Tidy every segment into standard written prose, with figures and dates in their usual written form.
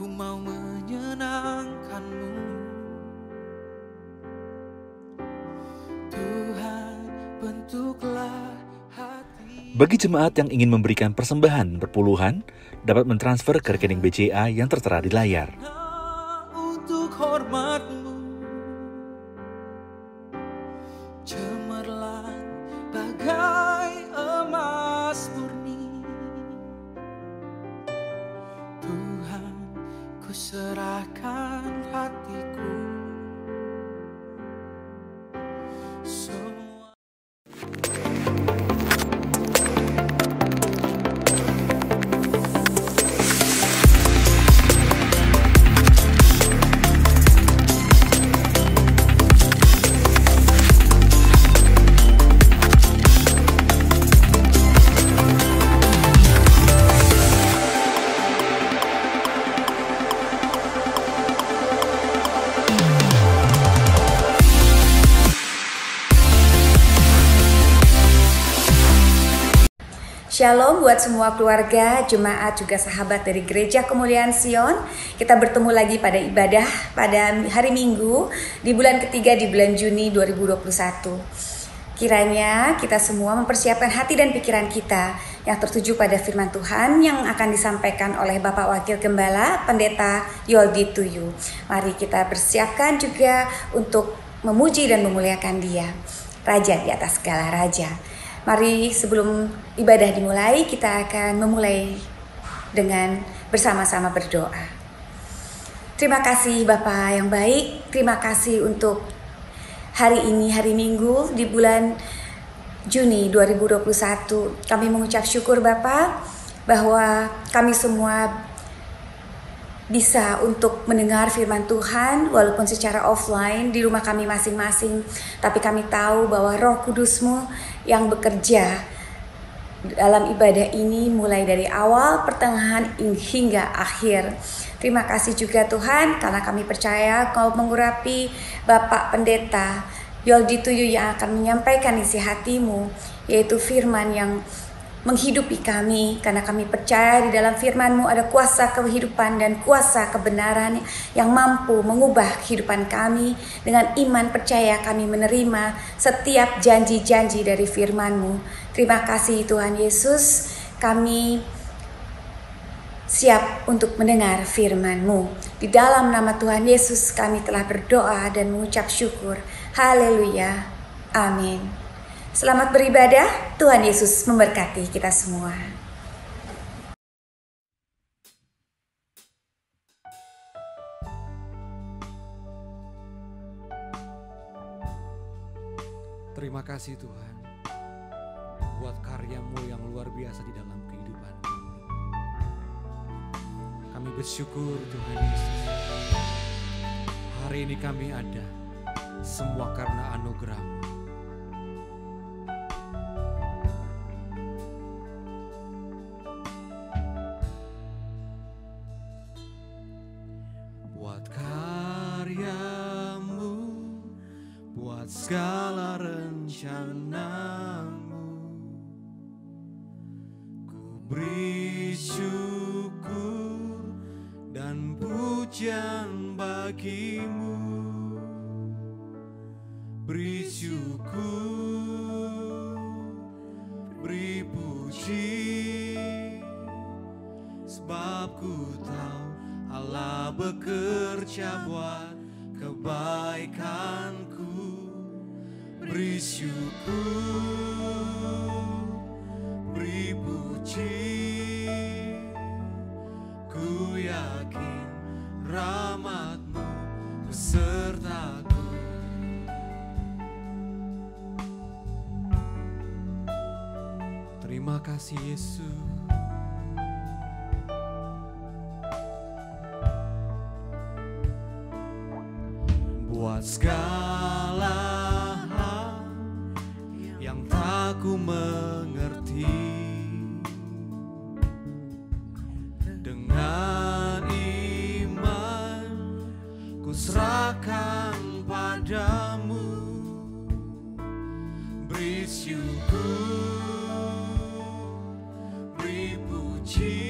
Ku mau menyenangkan-Mu, Tuhan, bentuklah hati. Bagi jemaat yang ingin memberikan persembahan berpuluhan, dapat mentransfer ke rekening BCA yang tertera di layar. Untuk hormat-Mu, cemerlang bagai emas murni. Tuhan, ku serahkan hatiku. Semua Shalom buat semua keluarga, jemaat, juga sahabat dari Gereja Kemuliaan Sion. Kita bertemu lagi pada ibadah pada hari Minggu di bulan ketiga di bulan Juni 2021. Kiranya kita semua mempersiapkan hati dan pikiran kita yang tertuju pada firman Tuhan yang akan disampaikan oleh Bapak Wakil Gembala Pendeta Yoldi Tuyu. Mari kita persiapkan juga untuk memuji dan memuliakan Dia, Raja di atas segala raja. Mari sebelum ibadah dimulai, kita akan memulai dengan bersama-sama berdoa. Terima kasih Bapa yang baik, terima kasih untuk hari ini, hari Minggu di bulan Juni 2021. Kami mengucap syukur Bapa bahwa kami semua bisa untuk mendengar firman Tuhan walaupun secara offline di rumah kami masing-masing. Tapi kami tahu bahwa Roh Kudus-Mu yang bekerja dalam ibadah ini mulai dari awal, pertengahan hingga akhir. Terima kasih juga Tuhan karena kami percaya Kau mengurapi Bapak Pendeta Yoldi Tuyu yang akan menyampaikan isi hati-Mu, yaitu firman yang menghidupi kami, karena kami percaya di dalam firman-Mu ada kuasa kehidupan dan kuasa kebenaran yang mampu mengubah kehidupan kami. Dengan iman percaya kami menerima setiap janji-janji dari firman-Mu. Terima kasih Tuhan Yesus, kami siap untuk mendengar firman-Mu. Di dalam nama Tuhan Yesus kami telah berdoa dan mengucap syukur. Haleluya. Amin. Selamat beribadah, Tuhan Yesus memberkati kita semua. Terima kasih Tuhan buat karya-Mu yang luar biasa di dalam kehidupan kami. Kami bersyukur Tuhan Yesus. Hari ini kami ada semua karena anugerah-Mu. Segala rencana-Mu, ku beri syukur dan pujian bagi-Mu. Beri syukur, beri puji, sebab ku tahu Allah bekerja buat kebaikanku. Beri syukur, beri puji, ku yakin rahmat-Mu besertaku. Terima kasih Yesus. Buat segala ku mengerti, dengan iman ku serahkan padamu. Beri syukur, beri puji,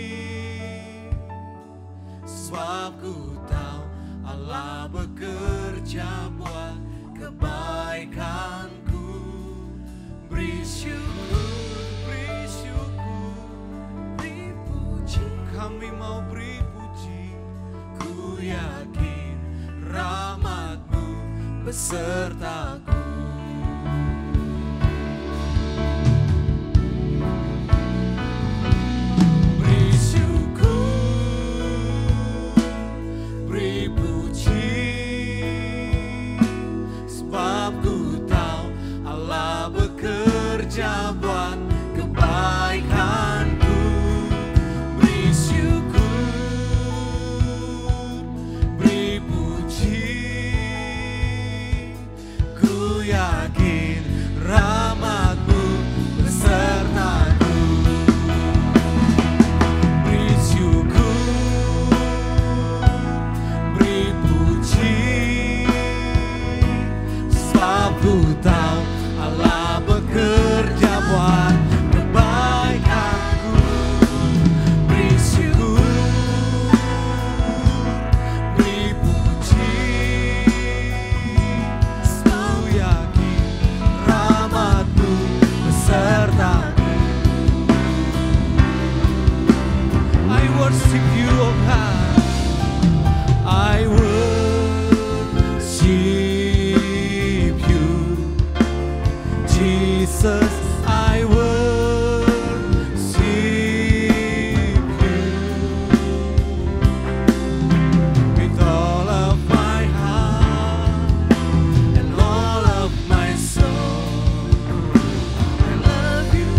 sebab ku tahu Allah bekerja buat kebaikanku. Beri syukur, beri syukur, beri puji. Kami mau beri puji. Ku yakin rahmat-Mu besertaku. Buat kebaikanku, beri syukur, beri puji. Ku yakin rahmat-Mu besertaku. Beri syukur, beri puji, sebab ku tahu Allah bekerja buat kebaikanku. Beri syukur, beri puji, ku yakin rahmat-Mu besertaku. I worship You, oh God. I worship You, Jesus. I worship You with all of my heart and all of my soul. I love You,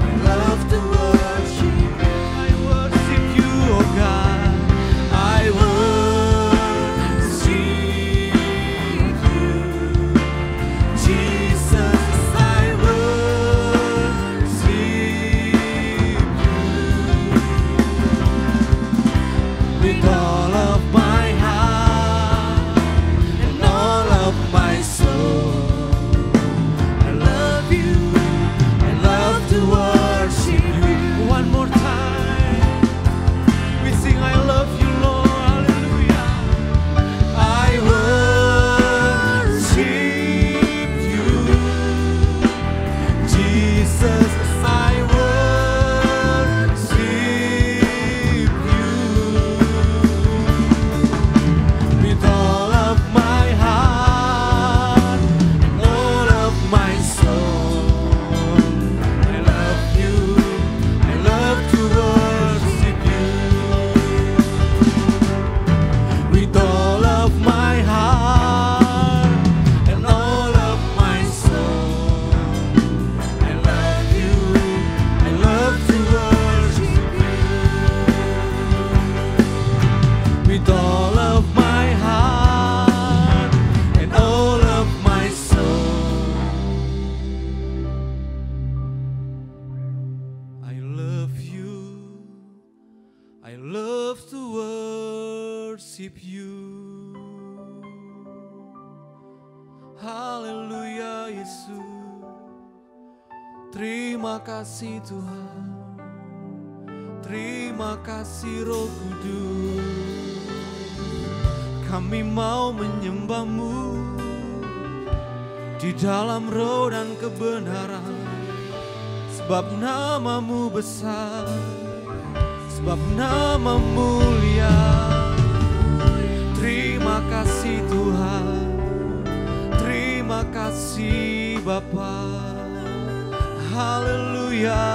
I love to worship You. I worship You, oh God. I worship You, Jesus. I worship You with all of my heart and all of my soul. I love You, I love to worship You. One more time, we sing I love You, Lord, hallelujah. I worship You, Jesus. I worship You with all of my heart and all of my soul. I love You, I love to worship You with all of my heart and all of my soul. I love You, I love to worship You with all of my heart and all of my soul. I love You, I love to worship You. Haleluya Yesus. Terima kasih Tuhan. Terima kasih Roh Kudus. Kami mau menyembah-Mu di dalam roh dan kebenaran. Sebab nama-Mu besar, sebab nama-Mu mulia. Terima kasih Tuhan. Terima kasih Bapa. Haleluya,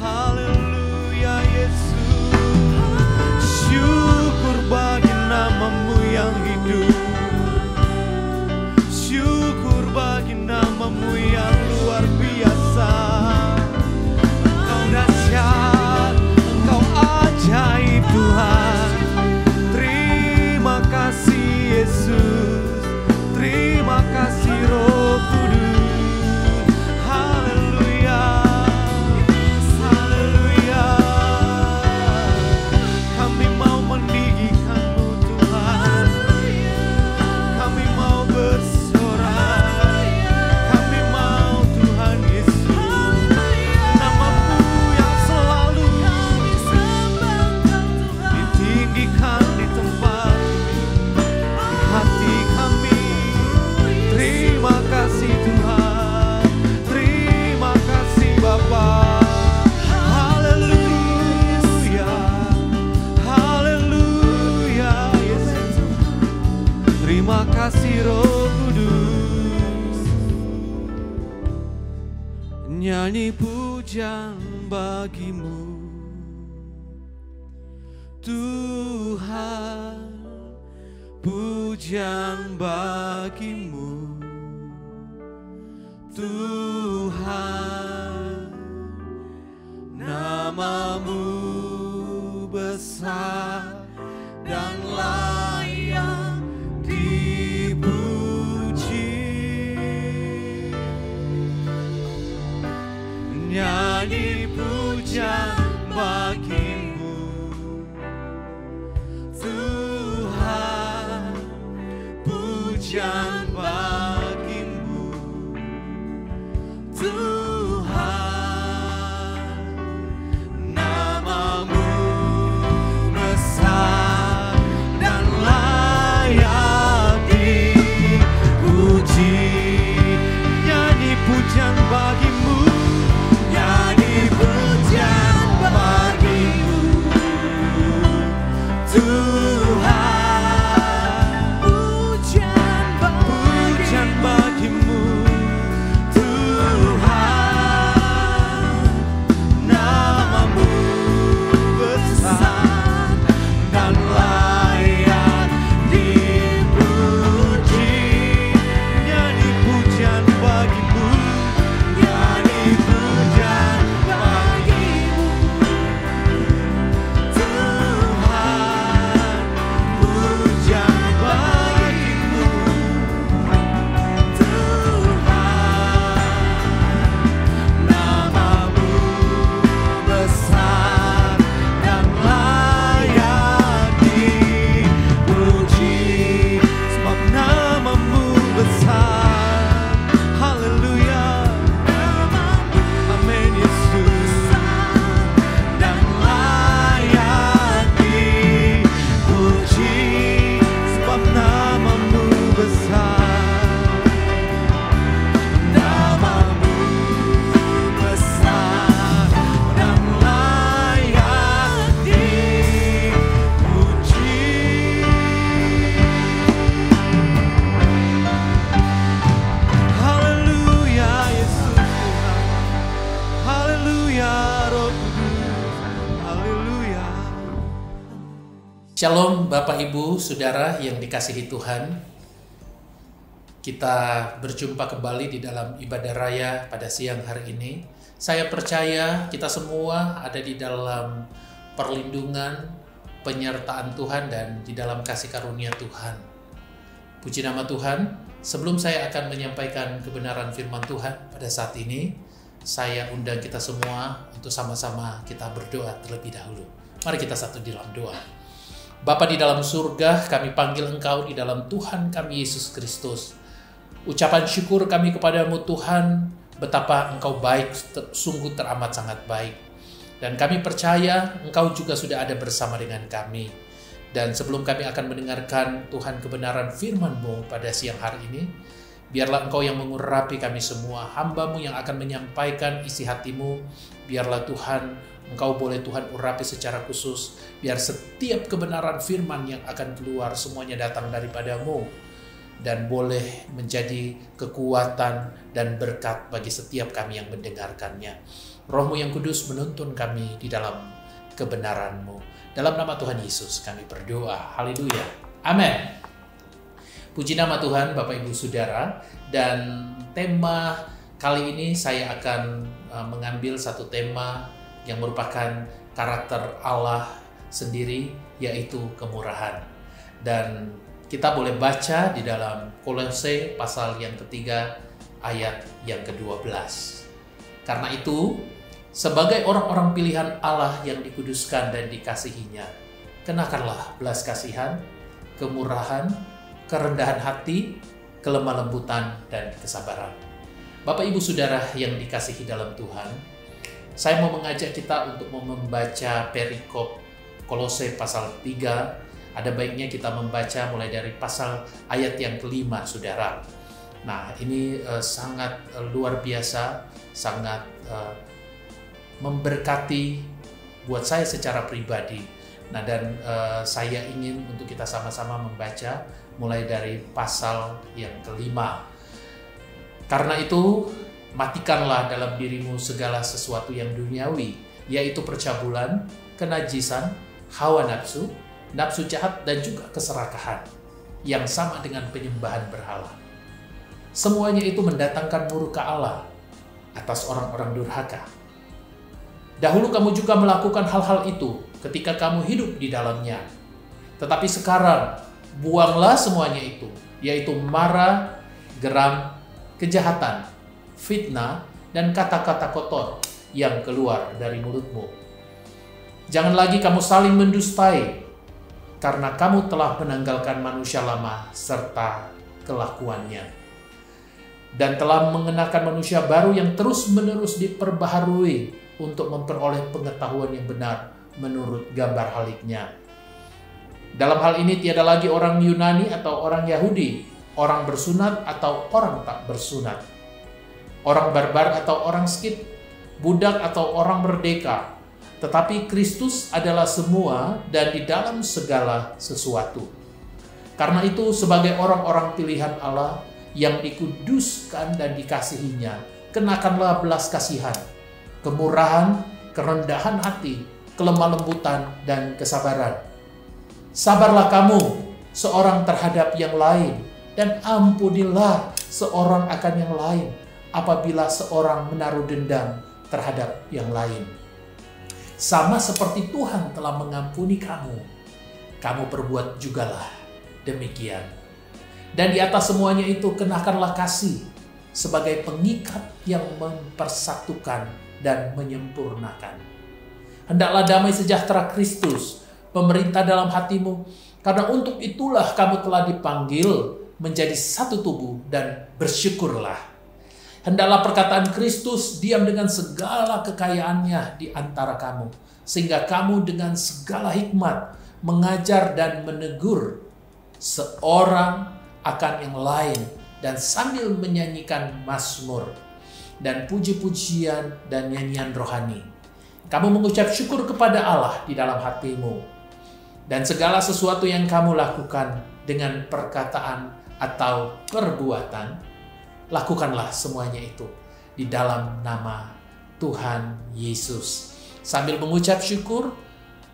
haleluya Yesus. Syukur bagi nama-Mu yang hidup. Syukur bagi nama-Mu yang luar biasa. Engkau dahsyat, Engkau ajaib Tuhan. Terima kasih Yesus. Terima kasih Roh Kudus. Haleluya. kasih Roh Kudus. Nyanyi pujian bagimu Tuhan, pujian bagimu Tuhan, namamu besar dan layak dipuji. Nyanyi pujian bagimu Tuhan, pujian bagimu Tuhan, namamu besar dan layak dipuji. Nyanyi pujian bagimu, nyanyi pujian bagimu Tuhan, pujian bagimu Tuhan, namamu besar dan layak dipuji. Nyanyi pujian bagimu, nyanyi pujian bagimu Tuhan, pujian bagimu Tuhan, namamu besar dan layak dipuji, sebab namamu besar. Haleluya, amin Yesus, dan layak dipuji, sebab namamu besar. Namamu besar dan layak dipuji. Haleluya Yesus Tuhan, haleluya Roh Kudus, haleluya. Shalom Bapak Ibu Saudara yang dikasihi Tuhan. Kita berjumpa kembali di dalam ibadah raya pada siang hari ini. Saya percaya kita semua ada di dalam perlindungan, penyertaan Tuhan dan di dalam kasih karunia Tuhan. Puji nama Tuhan. Sebelum saya akan menyampaikan kebenaran firman Tuhan pada saat ini, saya undang kita semua untuk sama-sama kita berdoa terlebih dahulu. Mari kita satu di dalam doa. Bapa di dalam surga, kami panggil Engkau di dalam Tuhan kami Yesus Kristus. Ucapan syukur kami kepadamu Tuhan, betapa Engkau baik, sungguh teramat sangat baik. Dan kami percaya Engkau juga sudah ada bersama dengan kami. Dan sebelum kami akan mendengarkan Tuhan kebenaran firman-Mu pada siang hari ini, biarlah Engkau yang mengurapi kami semua, hamba-Mu yang akan menyampaikan isi hati-Mu. Biarlah Tuhan, Engkau boleh Tuhan urapi secara khusus, biar setiap kebenaran firman yang akan keluar semuanya datang daripada-Mu, dan boleh menjadi kekuatan dan berkat bagi setiap kami yang mendengarkannya. Roh-Mu yang kudus menuntun kami di dalam kebenaran-Mu. Dalam nama Tuhan Yesus kami berdoa. Haleluya. Amin. Puji nama Tuhan Bapak Ibu Saudara. Dan tema kali ini saya akan mengambil satu tema yang merupakan karakter Allah sendiri, yaitu kemurahan. Dan kita boleh baca di dalam Kolose pasal yang ketiga ayat yang ke-12. Karena itu, sebagai orang-orang pilihan Allah yang dikuduskan dan dikasihinya, kenakanlah belas kasihan, kemurahan, kerendahan hati, kelemah lembutan, dan kesabaran. Bapak Ibu Saudara yang dikasihi dalam Tuhan, saya mau mengajak kita untuk membaca perikop Kolose pasal 3. Ada baiknya kita membaca mulai dari pasal ayat yang ke-5, Saudara. Nah, ini sangat luar biasa, sangat memberkati buat saya secara pribadi. Nah, dan saya ingin untuk kita sama-sama membaca mulai dari pasal yang kelima. Karena itu, matikanlah dalam dirimu segala sesuatu yang duniawi, yaitu percabulan, kenajisan, hawa nafsu, nafsu jahat, dan juga keserakahan, yang sama dengan penyembahan berhala. Semuanya itu mendatangkan murka Allah atas orang-orang durhaka. Dahulu kamu juga melakukan hal-hal itu ketika kamu hidup di dalamnya. Tetapi sekarang, buanglah semuanya itu, yaitu marah, geram, kejahatan, fitnah, dan kata-kata kotor yang keluar dari mulutmu. Jangan lagi kamu saling mendustai, karena kamu telah menanggalkan manusia lama serta kelakuannya, dan telah mengenakan manusia baru yang terus-menerus diperbaharui untuk memperoleh pengetahuan yang benar menurut gambar haliknya. Dalam hal ini tiada lagi orang Yunani atau orang Yahudi, orang bersunat atau orang tak bersunat, orang barbar atau orang Skit, budak atau orang merdeka, tetapi Kristus adalah semua dan di dalam segala sesuatu. Karena itu, sebagai orang-orang pilihan Allah yang dikuduskan dan dikasihinya, kenakanlah belas kasihan, kemurahan, kerendahan hati, kelemah lembutan, dan kesabaran. Sabarlah kamu seorang terhadap yang lain, dan ampunilah seorang akan yang lain apabila seorang menaruh dendam terhadap yang lain. Sama seperti Tuhan telah mengampuni kamu, kamu perbuat jugalah demikian. Dan di atas semuanya itu kenakanlah kasih sebagai pengikat yang mempersatukan dan menyempurnakan. Hendaklah damai sejahtera Kristus pemerintah dalam hatimu, karena untuk itulah kamu telah dipanggil menjadi satu tubuh, dan bersyukurlah. Hendaklah perkataan Kristus diam dengan segala kekayaannya di antara kamu, sehingga kamu dengan segala hikmat mengajar dan menegur seorang akan yang lain, dan sambil menyanyikan mazmur dan puji-pujian dan nyanyian rohani, kamu mengucap syukur kepada Allah di dalam hatimu. Dan segala sesuatu yang kamu lakukan dengan perkataan atau perbuatan, lakukanlah semuanya itu di dalam nama Tuhan Yesus, sambil mengucap syukur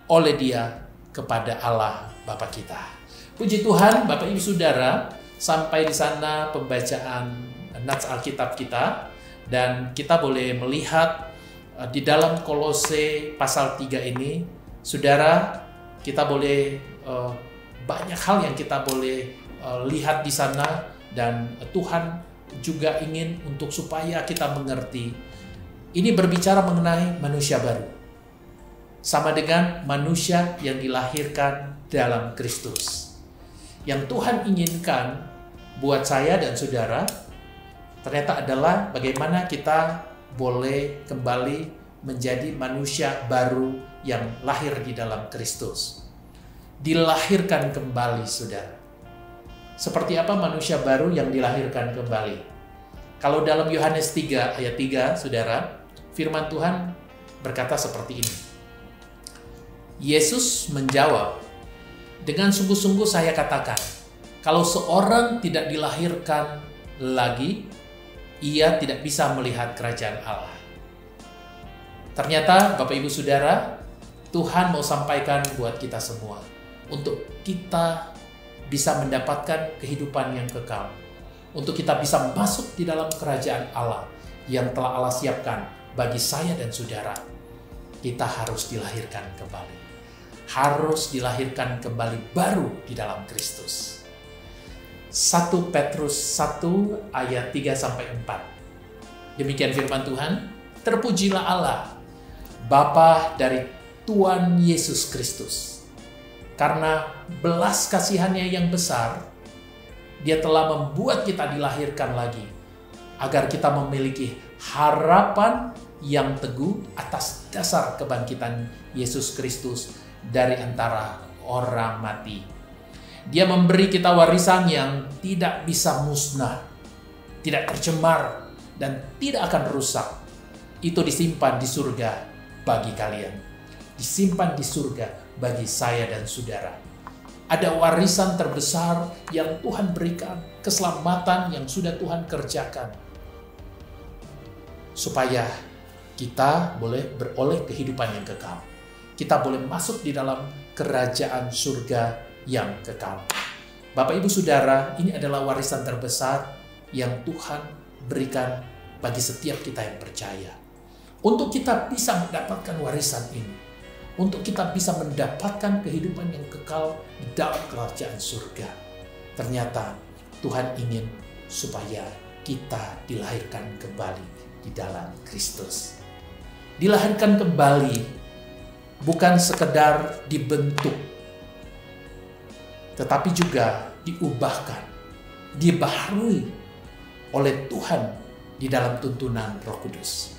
oleh Dia kepada Allah Bapa kita. Puji Tuhan, Bapak Ibu Saudara, sampai di sana pembacaan nats Alkitab kita. Dan kita boleh melihat di dalam Kolose pasal 3 ini, saudara, kita boleh banyak hal yang kita boleh lihat di sana, dan Tuhan juga ingin untuk supaya kita mengerti. Ini berbicara mengenai manusia baru, sama dengan manusia yang dilahirkan dalam Kristus. Yang Tuhan inginkan buat saya dan saudara ternyata adalah bagaimana kita boleh kembali menjadi manusia baru yang lahir di dalam Kristus. Dilahirkan kembali, saudara. Seperti apa manusia baru yang dilahirkan kembali? Kalau dalam Yohanes 3 ayat 3, saudara, firman Tuhan berkata seperti ini. Yesus menjawab, dengan sungguh-sungguh saya katakan, kalau seorang tidak dilahirkan lagi, ia tidak bisa melihat kerajaan Allah. Ternyata Bapak Ibu Saudara, Tuhan mau sampaikan buat kita semua, untuk kita bisa mendapatkan kehidupan yang kekal, untuk kita bisa masuk di dalam kerajaan Allah yang telah Allah siapkan bagi saya dan saudara. Kita harus dilahirkan kembali, harus dilahirkan kembali baru di dalam Kristus. 1 Petrus 1 ayat 3-4. Demikian firman Tuhan. Terpujilah Allah, Bapa dari Tuhan Yesus Kristus. Karena belas kasihannya yang besar, Dia telah membuat kita dilahirkan lagi, agar kita memiliki harapan yang teguh atas dasar kebangkitan Yesus Kristus dari antara orang mati. Dia memberi kita warisan yang tidak bisa musnah, tidak tercemar, dan tidak akan rusak. Itu disimpan di surga bagi kalian. disimpan di surga bagi saya dan saudara. Ada warisan terbesar yang Tuhan berikan, keselamatan yang sudah Tuhan kerjakan, supaya kita boleh beroleh kehidupan yang kekal. Kita boleh masuk di dalam kerajaan surga yang kekal. Bapak Ibu Saudara, ini adalah warisan terbesar yang Tuhan berikan bagi setiap kita yang percaya. Untuk kita bisa mendapatkan warisan ini, untuk kita bisa mendapatkan kehidupan yang kekal di dalam kerajaan surga, ternyata Tuhan ingin supaya kita dilahirkan kembali di dalam Kristus. Dilahirkan kembali bukan sekedar dibentuk, tetapi juga diubahkan, dibaharui oleh Tuhan di dalam tuntunan Roh Kudus.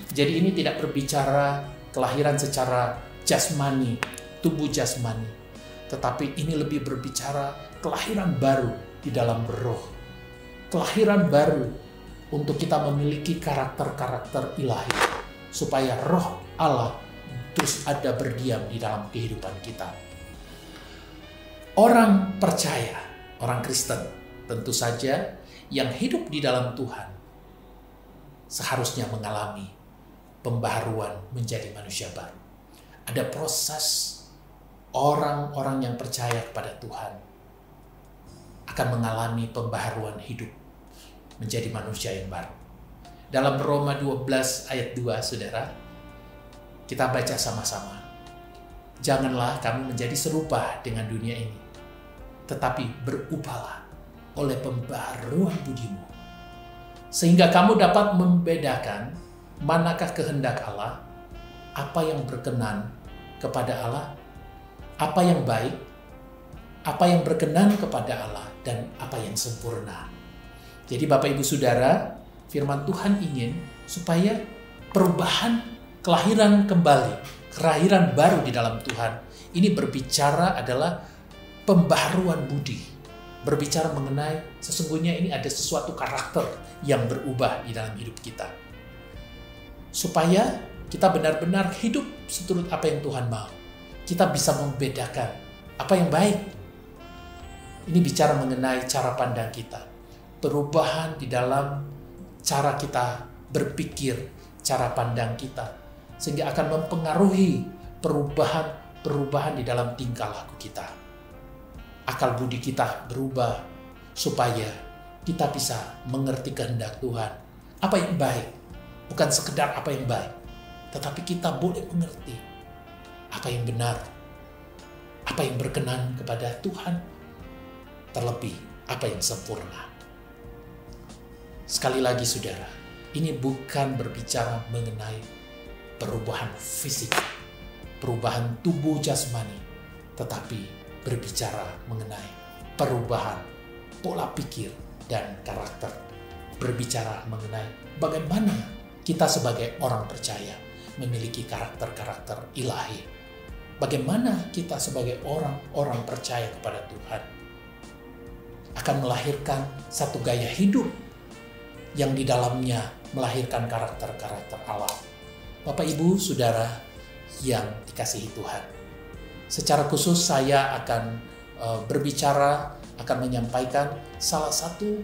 Jadi ini tidak berbicara kelahiran secara jasmani, tubuh jasmani, tetapi ini lebih berbicara kelahiran baru di dalam roh. Kelahiran baru untuk kita memiliki karakter-karakter ilahi, supaya roh Allah terus ada berdiam di dalam kehidupan kita. Orang percaya, orang Kristen, tentu saja yang hidup di dalam Tuhan seharusnya mengalami pembaharuan menjadi manusia baru. Ada proses orang-orang yang percaya kepada Tuhan akan mengalami pembaharuan hidup menjadi manusia yang baru. Dalam Roma 12 ayat 2, saudara, kita baca sama-sama. Janganlah kamu menjadi serupa dengan dunia ini, tetapi berubahlah oleh pembaharuan budimu, sehingga kamu dapat membedakan manakah kehendak Allah, apa yang berkenan kepada Allah, apa yang baik, apa yang berkenan kepada Allah, dan apa yang sempurna. Jadi Bapak Ibu Saudara, firman Tuhan ingin supaya perubahan, kelahiran kembali, kelahiran baru di dalam Tuhan, ini berbicara adalah pembaharuan budi. Berbicara mengenai sesungguhnya ini ada sesuatu karakter yang berubah di dalam hidup kita. Supaya kita benar-benar hidup seturut apa yang Tuhan mau. Kita bisa membedakan apa yang baik. Ini bicara mengenai cara pandang kita. Perubahan di dalam cara kita berpikir, cara pandang kita. Sehingga akan mempengaruhi perubahan di dalam tingkah laku kita. Akal budi kita berubah supaya kita bisa mengerti kehendak Tuhan. Apa yang baik, bukan sekedar apa yang baik, tetapi kita boleh mengerti apa yang benar, apa yang berkenan kepada Tuhan, terlebih apa yang sempurna. Sekali lagi saudara, ini bukan berbicara mengenai perubahan fisik, perubahan tubuh jasmani, tetapi berbicara mengenai perubahan pola pikir dan karakter. Berbicara mengenai bagaimana kita sebagai orang percaya memiliki karakter-karakter ilahi. Bagaimana kita sebagai orang-orang percaya kepada Tuhan akan melahirkan satu gaya hidup yang di dalamnya melahirkan karakter-karakter Allah. Bapak, Ibu, Saudara yang dikasihi Tuhan, secara khusus saya akan berbicara, akan menyampaikan salah satu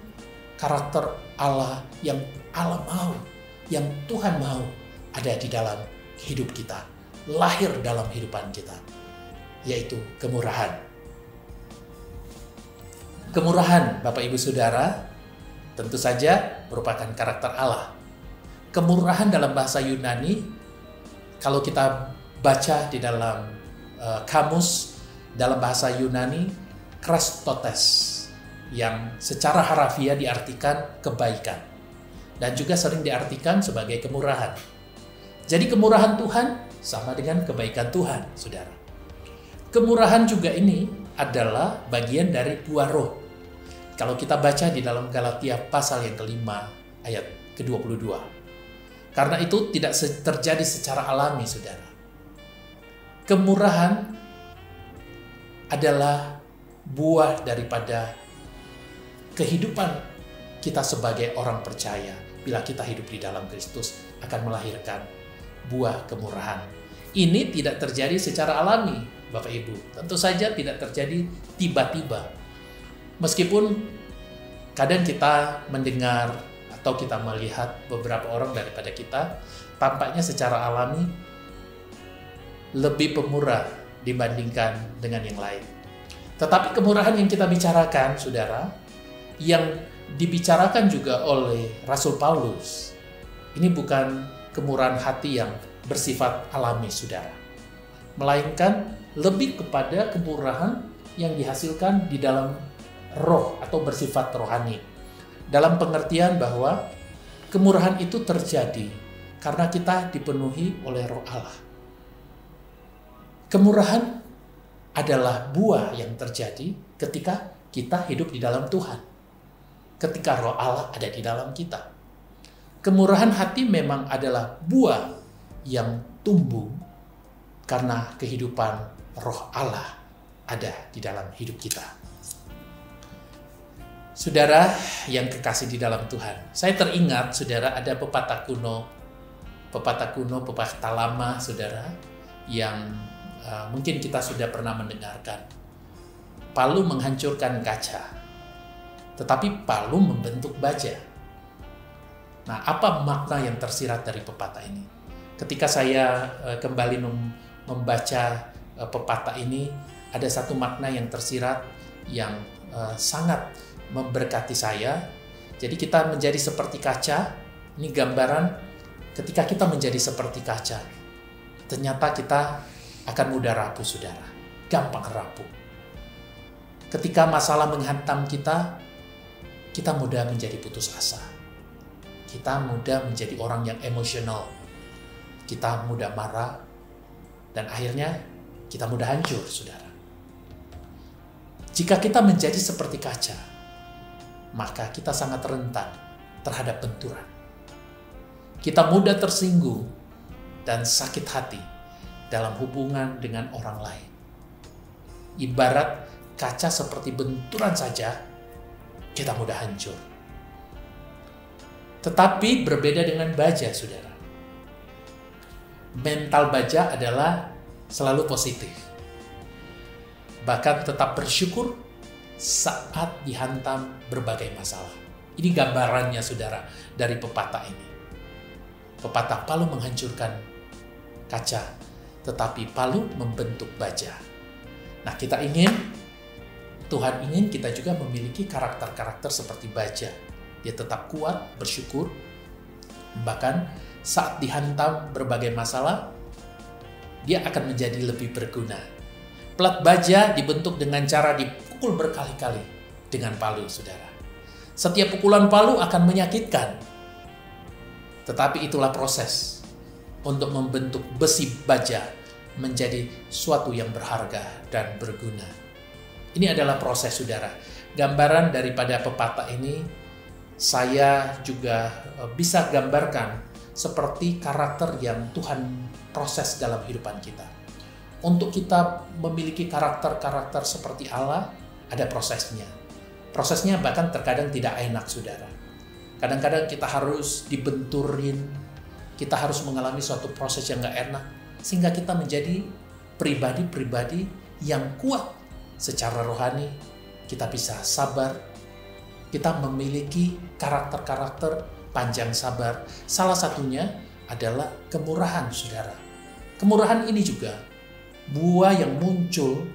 karakter Allah yang Allah mau, yang Tuhan mau ada di dalam hidup kita, lahir dalam kehidupan kita, yaitu kemurahan. Kemurahan, Bapak Ibu Saudara, tentu saja merupakan karakter Allah. Kemurahan dalam bahasa Yunani, kalau kita baca di dalam kamus dalam bahasa Yunani, Christotes, yang secara harafiah diartikan kebaikan, dan juga sering diartikan sebagai kemurahan. Jadi kemurahan Tuhan sama dengan kebaikan Tuhan, saudara. Kemurahan juga ini adalah bagian dari buah roh. Kalau kita baca di dalam Galatia pasal yang kelima, ayat ke-22. Karena itu tidak terjadi secara alami, saudara. Kemurahan adalah buah daripada kehidupan kita sebagai orang percaya. Bila kita hidup di dalam Kristus, akan melahirkan buah kemurahan Ini tidak terjadi secara alami, Bapak Ibu. Tentu saja tidak terjadi tiba-tiba. Meskipun kadang kita mendengar atau kita melihat beberapa orang daripada kita tampaknya secara alami lebih pemurah dibandingkan dengan yang lain. Tetapi kemurahan yang kita bicarakan, saudara, yang dibicarakan juga oleh Rasul Paulus, ini bukan kemurahan hati yang bersifat alami, saudara. Melainkan lebih kepada kemurahan yang dihasilkan di dalam roh atau bersifat rohani. Dalam pengertian bahwa kemurahan itu terjadi karena kita dipenuhi oleh Roh Allah. Kemurahan adalah buah yang terjadi ketika kita hidup di dalam Tuhan. Ketika Roh Allah ada di dalam kita. Kemurahan hati memang adalah buah yang tumbuh karena kehidupan Roh Allah ada di dalam hidup kita. Saudara yang kekasih di dalam Tuhan, saya teringat, saudara, ada pepatah kuno, pepatah lama, saudara, yang mungkin kita sudah pernah mendengarkan. Palu menghancurkan kaca, tetapi palu membentuk baja. Nah, apa makna yang tersirat dari pepatah ini? Ketika saya kembali membaca pepatah ini, ada satu makna yang tersirat yang sangat memberkati saya. Jadi kita menjadi seperti kaca. Ini gambaran ketika kita menjadi seperti kaca, ternyata kita akan mudah rapuh, saudara. Gampang rapuh. Ketika masalah menghantam kita mudah menjadi putus asa. Kita mudah menjadi orang yang emosional. Kita mudah marah. Dan akhirnya kita mudah hancur, saudara. Jika kita menjadi seperti kaca, maka kita sangat rentan terhadap benturan. Kita mudah tersinggung dan sakit hati dalam hubungan dengan orang lain. Ibarat kaca seperti benturan saja, kita mudah hancur. Tetapi berbeda dengan baja, saudara. Mental baja adalah selalu positif. Bahkan tetap bersyukur saat dihantam berbagai masalah. Ini gambarannya, saudara, dari pepatah ini. Pepatah palu menghancurkan kaca, tetapi palu membentuk baja. Nah, Tuhan ingin kita juga memiliki karakter-karakter seperti baja. Dia tetap kuat, bersyukur, bahkan saat dihantam berbagai masalah, dia akan menjadi lebih berguna. Plat baja dibentuk dengan cara dipukul berkali-kali dengan palu, saudara. Setiap pukulan palu akan menyakitkan. Tetapi itulah proses untuk membentuk besi baja menjadi suatu yang berharga dan berguna. Ini adalah proses, saudara. Gambaran daripada pepatah ini, saya juga bisa gambarkan seperti karakter yang Tuhan proses dalam kehidupan kita. Untuk kita memiliki karakter-karakter seperti Allah, ada prosesnya. Prosesnya bahkan terkadang tidak enak, saudara. Kadang-kadang kita harus dibenturin, kita harus mengalami suatu proses yang gak enak, sehingga kita menjadi pribadi-pribadi yang kuat secara rohani. Kita bisa sabar, kita memiliki karakter-karakter panjang sabar. Salah satunya adalah kemurahan, saudara. Kemurahan ini juga buah yang muncul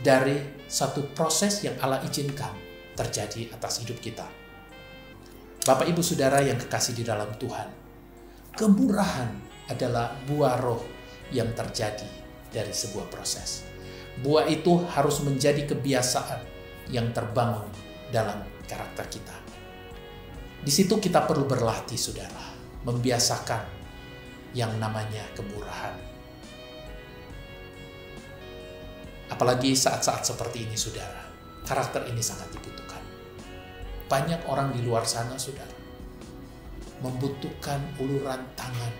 dari satu proses yang Allah izinkan terjadi atas hidup kita. Bapak, Ibu, Saudara yang kekasih di dalam Tuhan, kemurahan adalah buah roh yang terjadi dari sebuah proses. Buah itu harus menjadi kebiasaan yang terbangun dalam karakter kita. Di situ kita perlu berlatih, saudara, membiasakan yang namanya kemurahan. Apalagi saat-saat seperti ini, saudara, karakter ini sangat dibutuhkan. Banyak orang di luar sana, saudara, membutuhkan uluran tangan,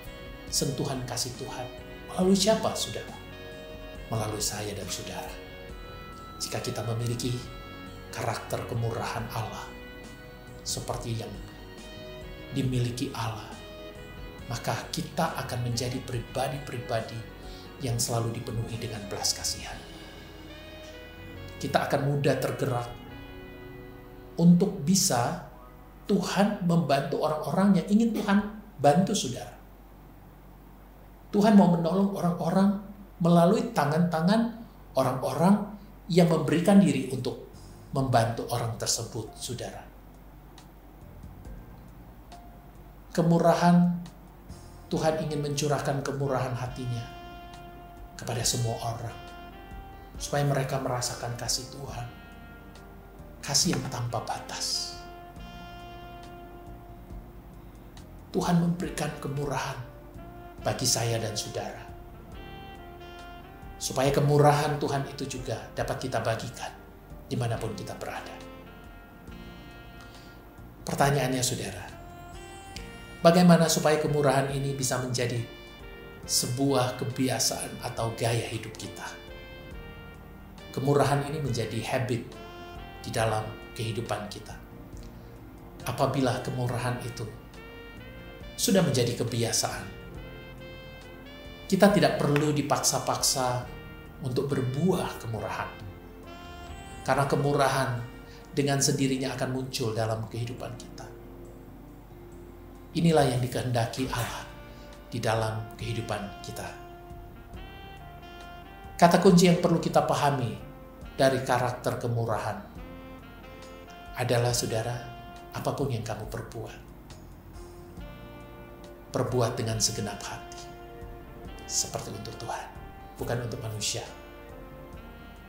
sentuhan kasih Tuhan. Melalui siapa, saudara? Melalui saya dan saudara. Jika kita memiliki karakter kemurahan Allah, seperti yang dimiliki Allah, maka kita akan menjadi pribadi-pribadi yang selalu dipenuhi dengan belas kasihan. Kita akan mudah tergerak untuk bisa Tuhan membantu orang-orang yang ingin Tuhan bantu, saudara. Tuhan mau menolong orang-orang melalui tangan-tangan orang-orang yang memberikan diri untuk membantu orang tersebut, saudara. Kemurahan, Tuhan ingin mencurahkan kemurahan hatinya kepada semua orang, supaya mereka merasakan kasih Tuhan, kasih yang tanpa batas. Tuhan memberikan kemurahan bagi saya dan saudara, supaya kemurahan Tuhan itu juga dapat kita bagikan dimanapun kita berada. Pertanyaannya, saudara, bagaimana supaya kemurahan ini bisa menjadi sebuah kebiasaan atau gaya hidup kita? Kemurahan ini menjadi habit di dalam kehidupan kita. Apabila kemurahan itu sudah menjadi kebiasaan, kita tidak perlu dipaksa-paksa untuk berbuah kemurahan. Karena kemurahan dengan sendirinya akan muncul dalam kehidupan kita. Inilah yang dikehendaki Allah di dalam kehidupan kita. Kata kunci yang perlu kita pahami dari karakter kemurahan adalah, saudara, apapun yang kamu perbuat dengan segenap hati, seperti untuk Tuhan, bukan untuk manusia.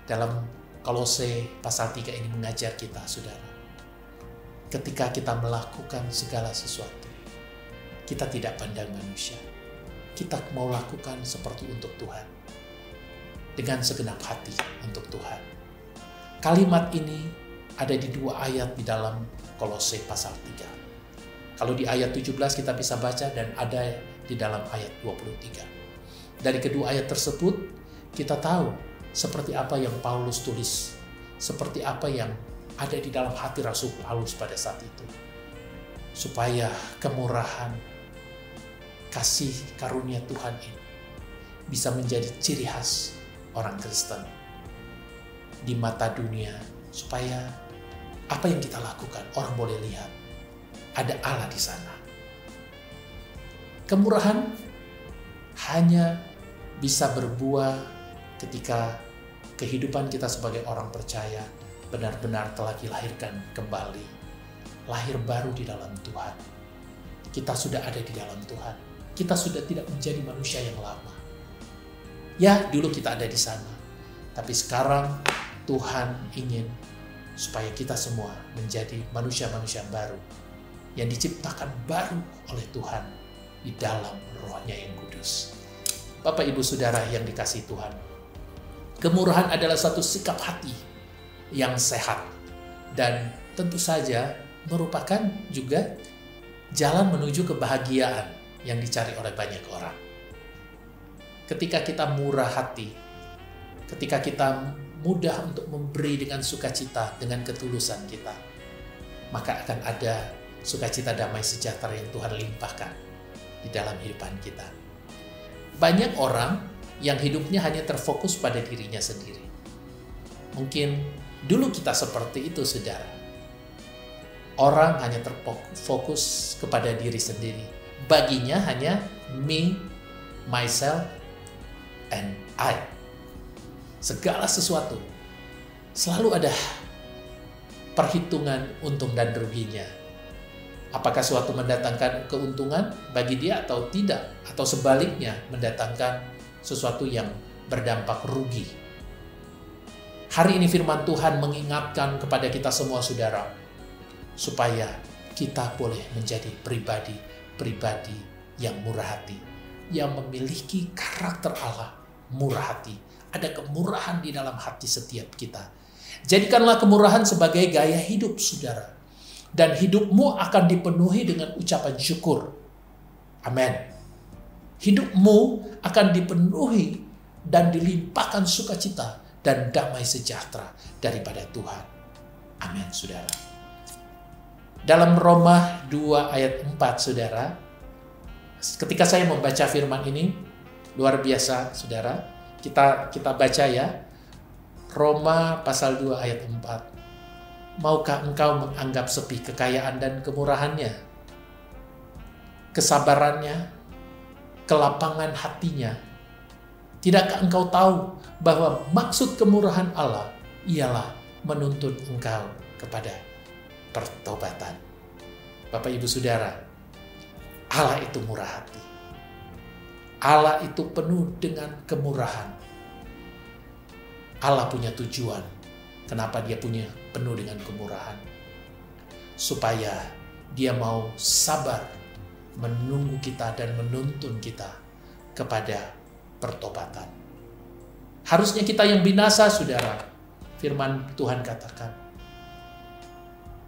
Dalam Kolose pasal 3 ini mengajar kita, saudara, ketika kita melakukan segala sesuatu, kita tidak pandang manusia. Kita mau lakukan seperti untuk Tuhan, dengan segenap hati untuk Tuhan. Kalimat ini ada di 2 ayat di dalam Kolose pasal 3. Kalau di ayat 17 kita bisa baca, dan ada di dalam ayat 23. Dari kedua ayat tersebut kita tahu seperti apa yang Paulus tulis, seperti apa yang ada di dalam hati Rasul Paulus pada saat itu. Supaya kemurahan, kasih karunia Tuhan ini bisa menjadi ciri khas orang Kristen di mata dunia, supaya apa yang kita lakukan orang boleh lihat ada Allah di sana. Kemurahan hanya bisa berbuah ketika kehidupan kita sebagai orang percaya benar-benar telah dilahirkan kembali, lahir baru di dalam Tuhan. Kita sudah ada di dalam Tuhan. Kita sudah tidak menjadi manusia yang lama. Ya, dulu kita ada di sana, tapi sekarang Tuhan ingin supaya kita semua menjadi manusia-manusia baru yang diciptakan baru oleh Tuhan di dalam Roh-Nya yang kudus. Bapak, Ibu, Saudara yang dikasihi Tuhan, kemurahan adalah satu sikap hati yang sehat dan tentu saja merupakan juga jalan menuju kebahagiaan yang dicari oleh banyak orang. Ketika kita murah hati, ketika kita mudah untuk memberi dengan sukacita, dengan ketulusan kita, maka akan ada sukacita, damai, sejahtera yang Tuhan limpahkan di dalam kehidupan kita. Banyak orang yang hidupnya hanya terfokus pada dirinya sendiri. Mungkin dulu kita seperti itu, saudara. Orang hanya terfokus kepada diri sendiri. Baginya hanya me, myself, and I. Segala sesuatu selalu ada perhitungan untung dan ruginya. Apakah suatu mendatangkan keuntungan bagi dia atau tidak, atau sebaliknya mendatangkan sesuatu yang berdampak rugi. Hari ini firman Tuhan mengingatkan kepada kita semua, saudara, supaya kita boleh menjadi pribadi yang murah hati, yang memiliki karakter Allah, murah hati. Ada kemurahan di dalam hati setiap kita. Jadikanlah kemurahan sebagai gaya hidup, saudara. Dan hidupmu akan dipenuhi dengan ucapan syukur. Amin. Hidupmu akan dipenuhi dan dilimpahkan sukacita dan damai sejahtera daripada Tuhan. Amin, saudara. Dalam Roma 2 ayat 4, saudara, ketika saya membaca firman ini, Luar biasa, saudara. Kita baca ya. Roma pasal 2 ayat 4. Maukah engkau menganggap sepi kekayaan dan kemurahannya, kesabarannya, kelapangan hatinya? Tidakkah engkau tahu bahwa maksud kemurahan Allah ialah menuntun engkau kepada pertobatan? Bapak Ibu Saudara, Allah itu murah hati. Allah itu penuh dengan kemurahan. Allah punya tujuan. Kenapa dia punya penuh dengan kemurahan? Supaya dia mau sabar menunggu kita dan menuntun kita kepada pertobatan. Harusnya kita yang binasa, saudara. Firman Tuhan katakan.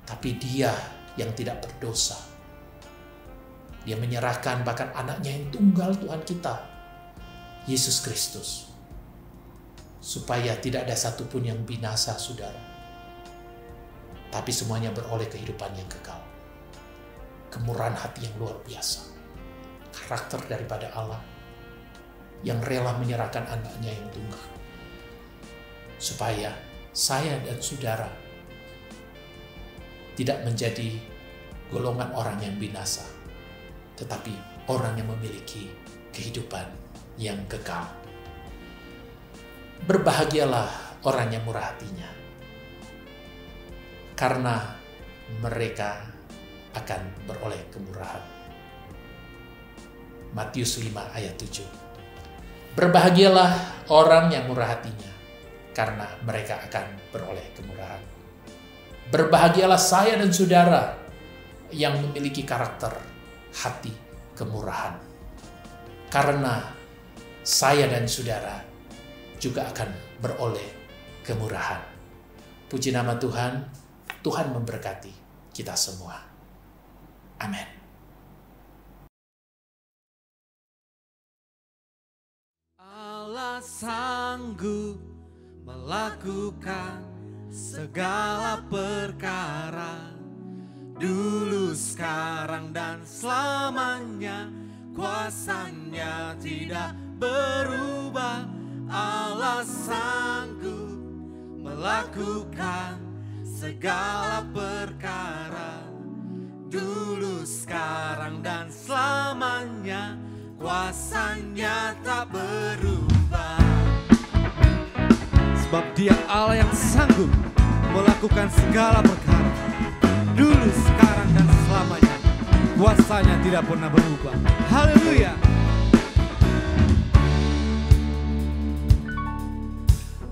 Tapi dia yang tidak berdosa. Dia menyerahkan bahkan anaknya yang tunggal, Tuhan kita, Yesus Kristus. Supaya tidak ada satupun yang binasa, saudara. Tapi semuanya beroleh kehidupan yang kekal. Kemurahan hati yang luar biasa. Karakter daripada Allah yang rela menyerahkan anaknya yang tunggal. Supaya saya dan saudara tidak menjadi golongan orang yang binasa, tetapi orang yang memiliki kehidupan yang kekal. Berbahagialah orang yang murah hatinya, karena mereka akan beroleh kemurahan. Matius 5 ayat 7. Berbahagialah orang yang murah hatinya, karena mereka akan beroleh kemurahan. Berbahagialah saya dan saudara yang memiliki karakter hati kemurahan, karena saya dan saudara juga akan beroleh kemurahan. Puji nama Tuhan. Tuhan memberkati kita semua. Amin. Allah sanggup melakukan segala perkara, dulu, sekarang, dan selamanya. Kuasanya tidak berubah. Allah sanggup melakukan segala perkara, dulu, sekarang, dan selamanya. Kuasanya tak berubah. Sebab dia Allah yang sanggup melakukan segala perkara, dulu, sekarang, dan selamanya. Kuasanya tidak pernah berubah. Haleluya.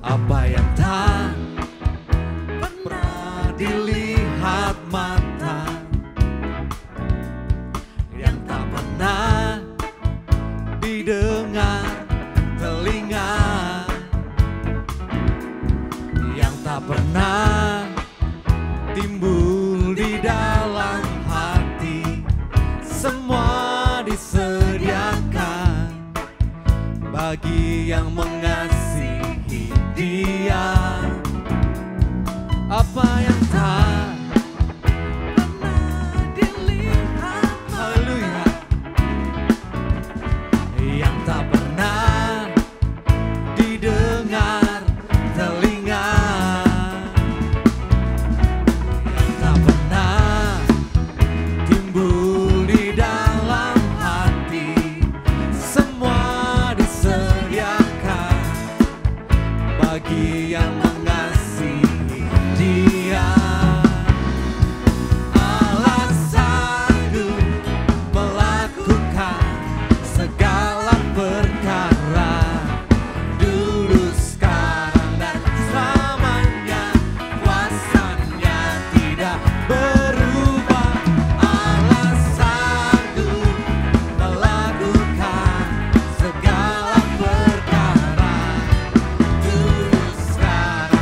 Apa yang tak pernah dilihat mata, yang tak pernah didengar telinga, yang tak pernah timbul di dalam hati, semua disediakan bagi yang mengasihi Dia. Apa yang tak pernah dilihat, haleluya, yang tak pernah didengar telinga, yang tak pernah timbul di dalam hati, semua disediakan bagi yang mengasihi Dia. Allah sanggup melakukan segala perkara, dulu, sekarang, dan selamanya. Kuasanya tidak berubah. Allah sanggup melakukan segala perkara, dulu, sekarang,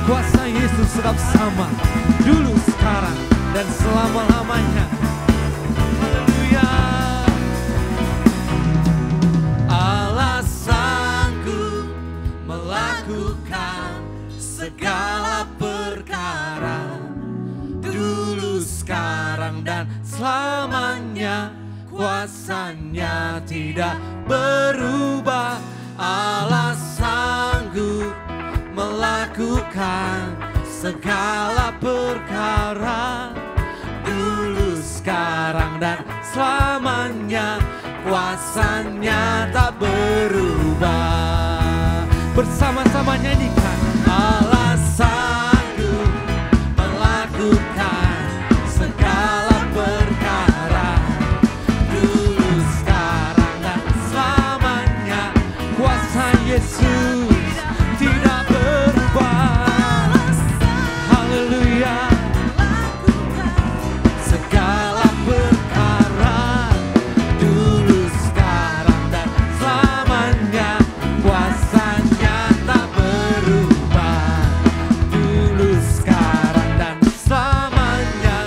Kuasa Yesus tetap sama, dulu, sekarang, dan selama-lamanya. Haleluya. Allah sanggup melakukan segala perkara, dulu, sekarang, dan selamanya. Kuasanya tidak berubah. Allah sanggup melakukan segala perkara, dulu, sekarang, dan selamanya. Kuasanya tak berubah. Bersama-sama nyanyikan. Allah sanggup melakukan segala perkara, dulu, sekarang, dan selamanya. Kuasa Yesus tidak berubah. Haleluya. Segala perkara, dulu, sekarang, dan selamanya. Kuasanya tak berubah. Dulu, sekarang, dan selamanya.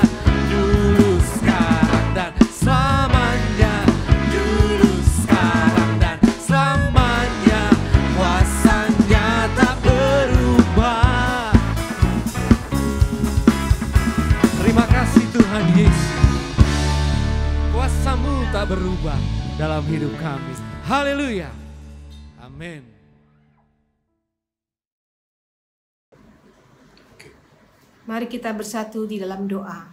Dulu, sekarang, dan selamanya. Dulu, sekarang, dan selamanya. Kuasanya tak berubah. Terima kasih Tuhan Yesus. Kuasa-Mu tak berubah dalam hidup kami. Haleluya. Amin. Mari kita bersatu di dalam doa.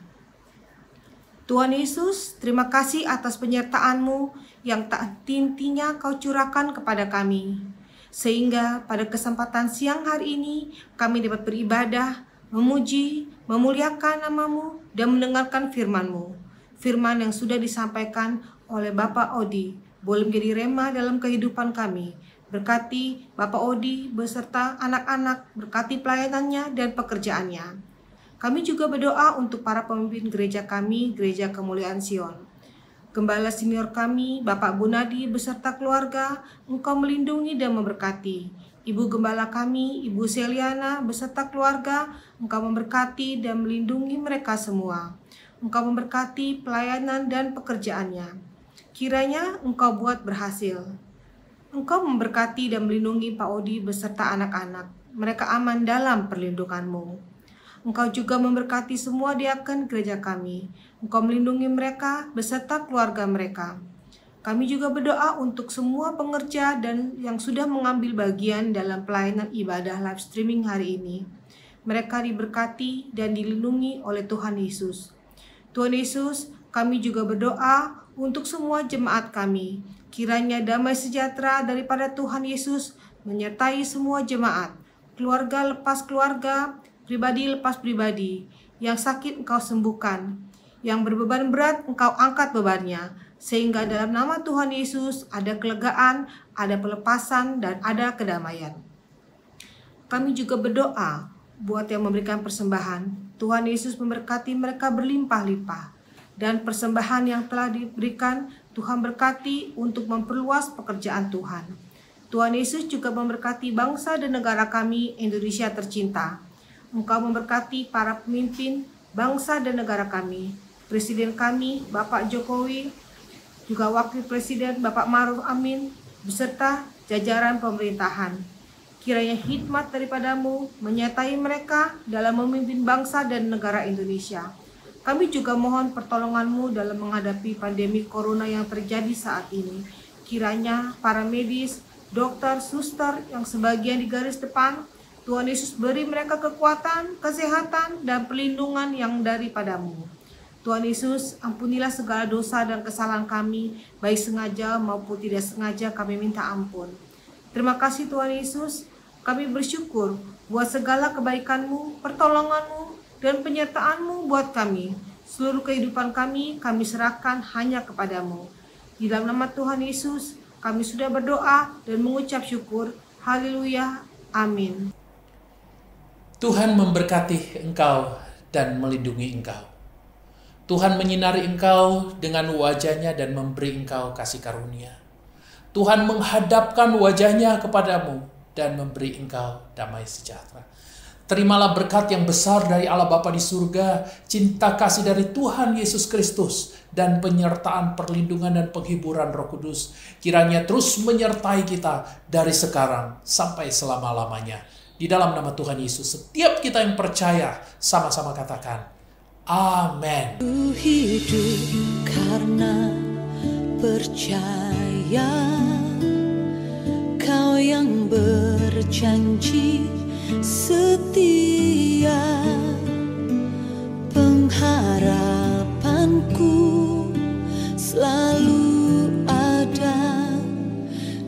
Tuhan Yesus, terima kasih atas penyertaan-Mu yang tak henti-hentinya Kau curahkan kepada kami. Sehingga pada kesempatan siang hari ini kami dapat beribadah, memuji, memuliakan nama-Mu, dan mendengarkan firman-Mu. Firman yang sudah disampaikan oleh Bapak Odi boleh menjadi rema dalam kehidupan kami. Berkati Bapak Odi beserta anak-anak, berkati pelayanannya dan pekerjaannya. Kami juga berdoa untuk para pemimpin gereja kami, Gereja Kemuliaan Sion. Gembala senior kami, Bapak Gunadi beserta keluarga, Engkau melindungi dan memberkati. Ibu Gembala kami, Ibu Seliana beserta keluarga, Engkau memberkati dan melindungi mereka semua. Engkau memberkati pelayanan dan pekerjaannya. Kiranya Engkau buat berhasil. Engkau memberkati dan melindungi Pak Odi beserta anak-anak. Mereka aman dalam perlindungan-Mu. Engkau juga memberkati semua diaken gereja kami. Engkau melindungi mereka beserta keluarga mereka. Kami juga berdoa untuk semua pengerja dan yang sudah mengambil bagian dalam pelayanan ibadah live streaming hari ini. Mereka diberkati dan dilindungi oleh Tuhan Yesus. Tuhan Yesus, kami juga berdoa untuk semua jemaat kami. Kiranya damai sejahtera daripada Tuhan Yesus menyertai semua jemaat. Keluarga lepas keluarga, pribadi lepas pribadi. Yang sakit Engkau sembuhkan. Yang berbeban berat Engkau angkat bebannya. Sehingga dalam nama Tuhan Yesus ada kelegaan, ada pelepasan, dan ada kedamaian. Kami juga berdoa buat yang memberikan persembahan. Tuhan Yesus memberkati mereka berlimpah-limpah. Dan persembahan yang telah diberikan, Tuhan berkati untuk memperluas pekerjaan Tuhan. Tuhan Yesus juga memberkati bangsa dan negara kami, Indonesia tercinta. Engkau memberkati para pemimpin bangsa dan negara kami. Presiden kami, Bapak Jokowi, juga Wakil Presiden Bapak Ma'ruf Amin, beserta jajaran pemerintahan. Kiranya hikmat daripadamu menyertai mereka dalam memimpin bangsa dan negara Indonesia. Kami juga mohon pertolongan-Mu dalam menghadapi pandemi corona yang terjadi saat ini. Kiranya para medis, dokter, suster yang sebagian di garis depan, Tuhan Yesus beri mereka kekuatan, kesehatan, dan perlindungan yang daripada-Mu. Tuhan Yesus, ampunilah segala dosa dan kesalahan kami, baik sengaja maupun tidak sengaja kami minta ampun. Terima kasih Tuhan Yesus, kami bersyukur buat segala kebaikan-Mu, pertolongan-Mu, dan penyertaan-Mu buat kami. Seluruh kehidupan kami serahkan hanya kepada-Mu. Di dalam nama Tuhan Yesus, kami sudah berdoa dan mengucap syukur. Haleluya. Amin. Tuhan memberkati engkau dan melindungi engkau. Tuhan menyinari engkau dengan wajah-Nya dan memberi engkau kasih karunia. Tuhan menghadapkan wajah-Nya kepadamu dan memberi engkau damai sejahtera. Terimalah berkat yang besar dari Allah Bapa di surga, cinta kasih dari Tuhan Yesus Kristus, dan penyertaan perlindungan dan penghiburan Roh Kudus. Kiranya terus menyertai kita dari sekarang sampai selama-lamanya. Di dalam nama Tuhan Yesus, setiap kita yang percaya, sama-sama katakan, amin. Ku hidup karena percaya, Kau yang berjanji setia, pengharapanku selalu ada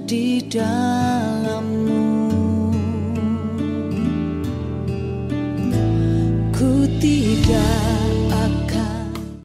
di dalam-Mu. Ku tidak